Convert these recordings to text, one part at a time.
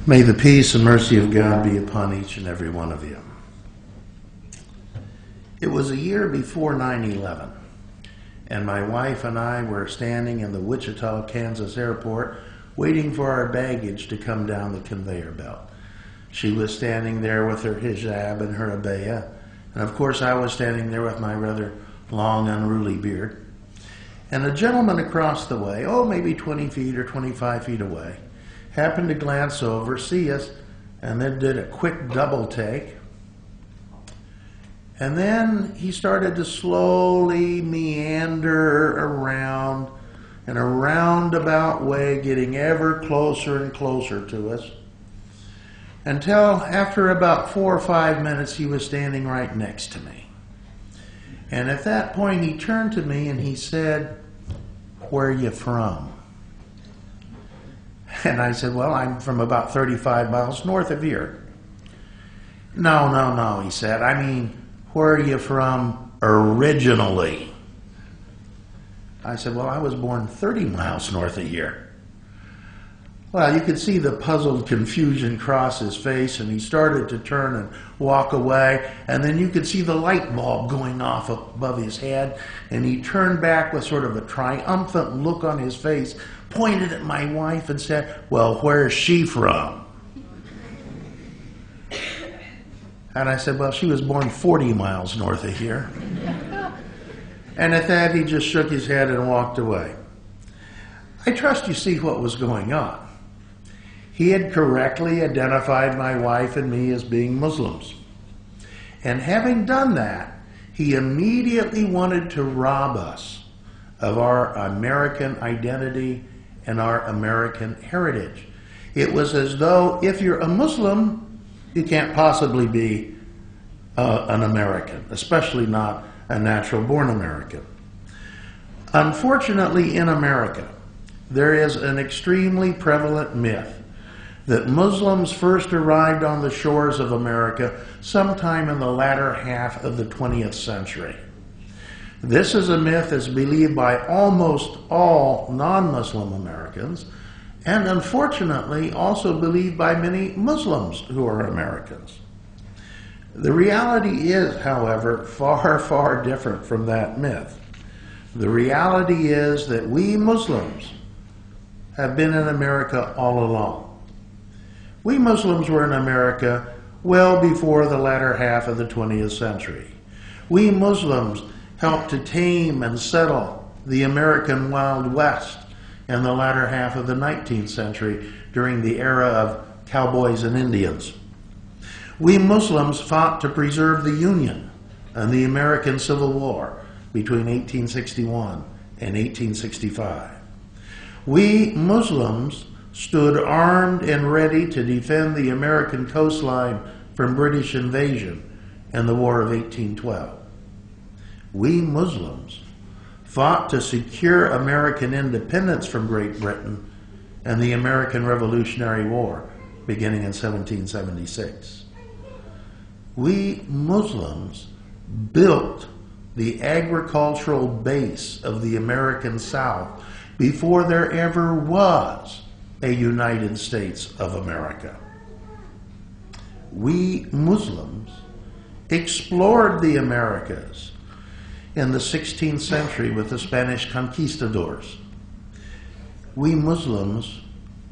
May the peace and mercy of God be upon each and every one of you. It was a year before 9/11, and my wife and I were standing in the Wichita, Kansas airport waiting for our baggage to come down the conveyor belt. She was standing there with her hijab and her abaya, and of course I was standing there with my rather long, unruly beard. And a gentleman across the way, maybe 20 feet or 25 feet away, happened to glance over, see us, and then did a quick double take. And then he started to slowly meander around in a roundabout way, getting ever closer and closer to us, until after about 4 or 5 minutes he was standing right next to me. And at that point he turned to me and he said, "Where are you from?" And I said, "Well, I'm from about 35 miles north of here." No, he said. "I mean, where are you from originally?" I said, "Well, I was born 30 miles north of here." Well, you could see the puzzled confusion cross his face, and he started to turn and walk away, and then you could see the light bulb going off above his head, and he turned back with sort of a triumphant look on his face, pointed at my wife and said, "Well, where's she from?" And I said, "Well, she was born 40 miles north of here." And at that, he just shook his head and walked away. I trust you see what was going on. He had correctly identified my wife and me as being Muslims. And having done that, he immediately wanted to rob us of our American identity and our American heritage. It was as though if you're a Muslim, you can't possibly be an American, especially not a natural-born American. Unfortunately, in America, there is an extremely prevalent myth that Muslims first arrived on the shores of America sometime in the latter half of the 20th century. This is a myth that's believed by almost all non-Muslim Americans, and unfortunately also believed by many Muslims who are Americans. The reality is, however, far, far different from that myth. The reality is that we Muslims have been in America all along. We Muslims were in America well before the latter half of the 20th century. We Muslims helped to tame and settle the American Wild West in the latter half of the 19th century during the era of cowboys and Indians. We Muslims fought to preserve the Union and the American Civil War between 1861 and 1865. We Muslims stood armed and ready to defend the American coastline from British invasion in the War of 1812. We Muslims fought to secure American independence from Great Britain and the American Revolutionary War beginning in 1776. We Muslims built the agricultural base of the American South before there ever was a United States of America. We Muslims explored the Americas in the 16th century with the Spanish conquistadors. We Muslims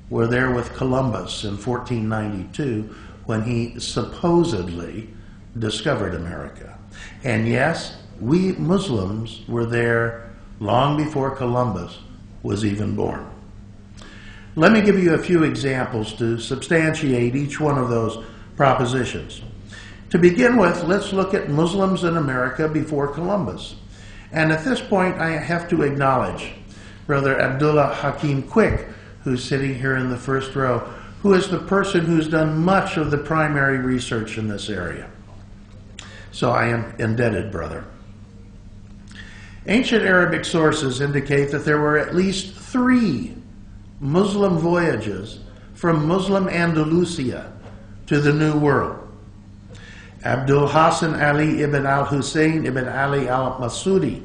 were there with Columbus in 1492 when he supposedly discovered America. And yes, we Muslims were there long before Columbus was even born. Let me give you a few examples to substantiate each one of those propositions. To begin with, let's look at Muslims in America before Columbus. And at this point, I have to acknowledge Brother Abdullah Hakim Quick, who's sitting here in the first row, who is the person who's done much of the primary research in this area. So I am indebted, brother. Ancient Arabic sources indicate that there were at least 3 Muslim voyages from Muslim Andalusia to the New World. Abdul Hassan Ali ibn al-Hussein ibn Ali al-Masudi,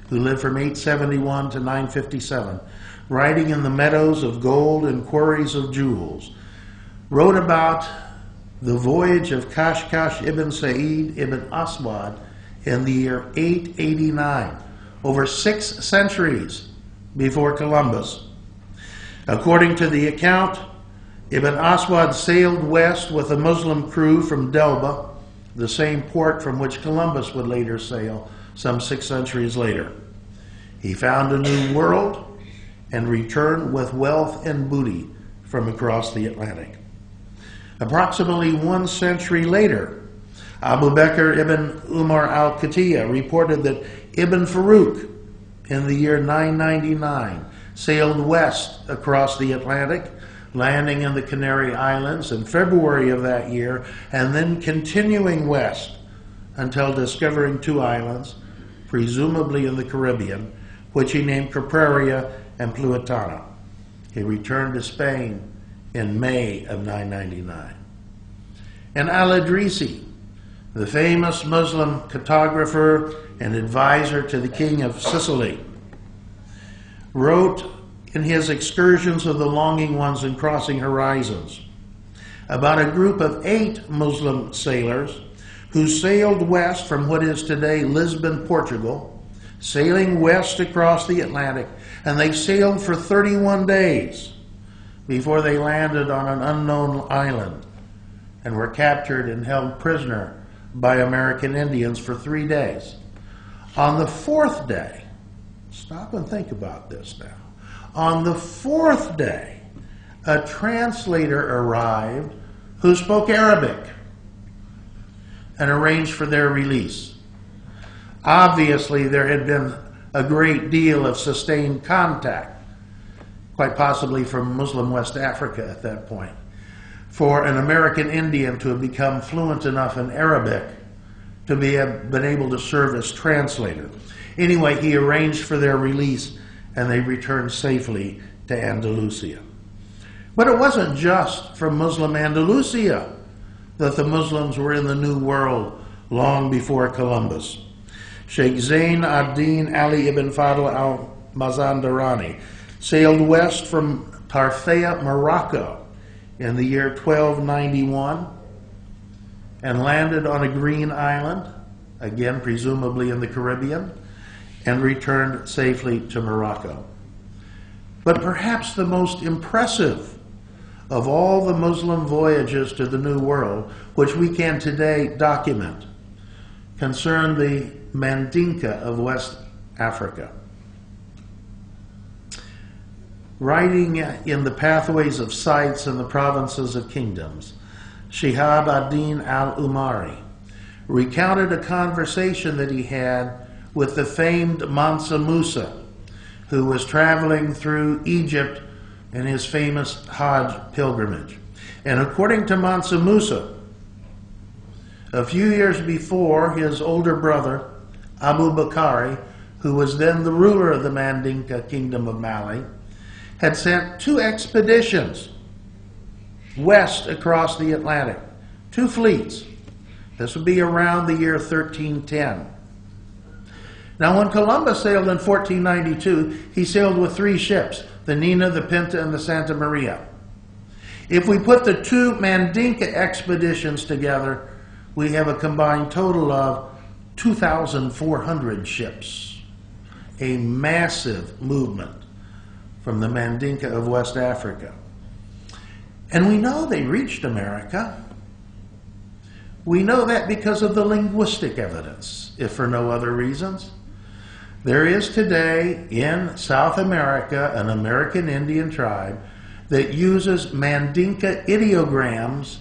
who lived from 871 to 957, riding in the meadows of gold and quarries of jewels, wrote about the voyage of Kashkash ibn Sa'id ibn Aswad in the year 889, over 6 centuries before Columbus. According to the account, Ibn Aswad sailed west with a Muslim crew from Delba, the same port from which Columbus would later sail some 6 centuries later. He found a new world and returned with wealth and booty from across the Atlantic. Approximately 1 century later, Abu Bakr ibn Umar al-Khatiyya reported that Ibn Farouk, in the year 999, sailed west across the Atlantic, landing in the Canary Islands in February of that year, and then continuing west until discovering 2 islands, presumably in the Caribbean, which he named Capraria and Pluitana. He returned to Spain in May of 999. And Al-Idrisi, the famous Muslim cartographer and advisor to the king of Sicily, wrote in his Excursions of the Longing Ones and Crossing Horizons about a group of 8 Muslim sailors who sailed west from what is today Lisbon, Portugal, sailing west across the Atlantic, and they sailed for 31 days before they landed on an unknown island and were captured and held prisoner by American Indians for 3 days. On the 4th day, stop and think about this now. On the 4th day, a translator arrived who spoke Arabic and arranged for their release. Obviously, there had been a great deal of sustained contact, quite possibly from Muslim West Africa at that point, for an American Indian to have become fluent enough in Arabic to been able to serve as translator. Anyway, he arranged for their release, and they returned safely to Andalusia. But it wasn't just from Muslim Andalusia that the Muslims were in the New World long before Columbus. Sheikh Zain ad-Din Ali ibn Fadl al-Mazandarani sailed west from Tarfaya, Morocco in the year 1291 and landed on a green island, again presumably in the Caribbean, and returned safely to Morocco. But perhaps the most impressive of all the Muslim voyages to the New World, which we can today document, concerned the Mandinka of West Africa. Writing in the Pathways of Sights in the Provinces of Kingdoms, Shihab ad-Din al-Umari recounted a conversation that he had with the famed Mansa Musa, who was traveling through Egypt in his famous Hajj pilgrimage. And according to Mansa Musa, a few years before, his older brother, Abu Bakari, who was then the ruler of the Mandinka kingdom of Mali, had sent 2 expeditions west across the Atlantic, 2 fleets. This would be around the year 1310. Now, when Columbus sailed in 1492, he sailed with 3 ships, the Nina, the Pinta, and the Santa Maria. If we put the 2 Mandinka expeditions together, we have a combined total of 2,400 ships. A massive movement from the Mandinka of West Africa. And we know they reached America. We know that because of the linguistic evidence, if for no other reasons. There is today in South America an American Indian tribe that uses Mandinka ideograms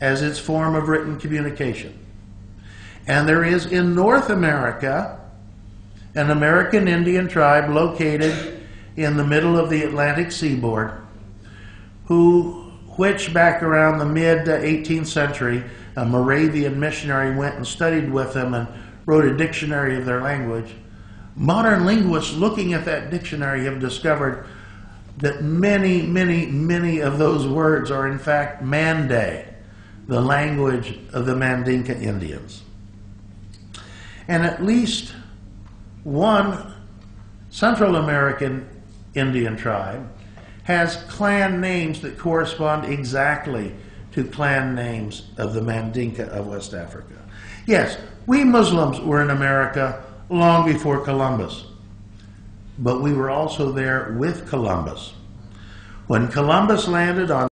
as its form of written communication. And there is in North America an American Indian tribe located in the middle of the Atlantic seaboard, which back around the mid-18th century, a Moravian missionary went and studied with them and wrote a dictionary of their language. Modern linguists looking at that dictionary have discovered that many, many, many of those words are in fact Mande, the language of the Mandinka Indians. And at least one Central American Indian tribe has clan names that correspond exactly to clan names of the Mandinka of West Africa. Yes, we Muslims were in America long before Columbus, but we were also there with Columbus. When Columbus landed on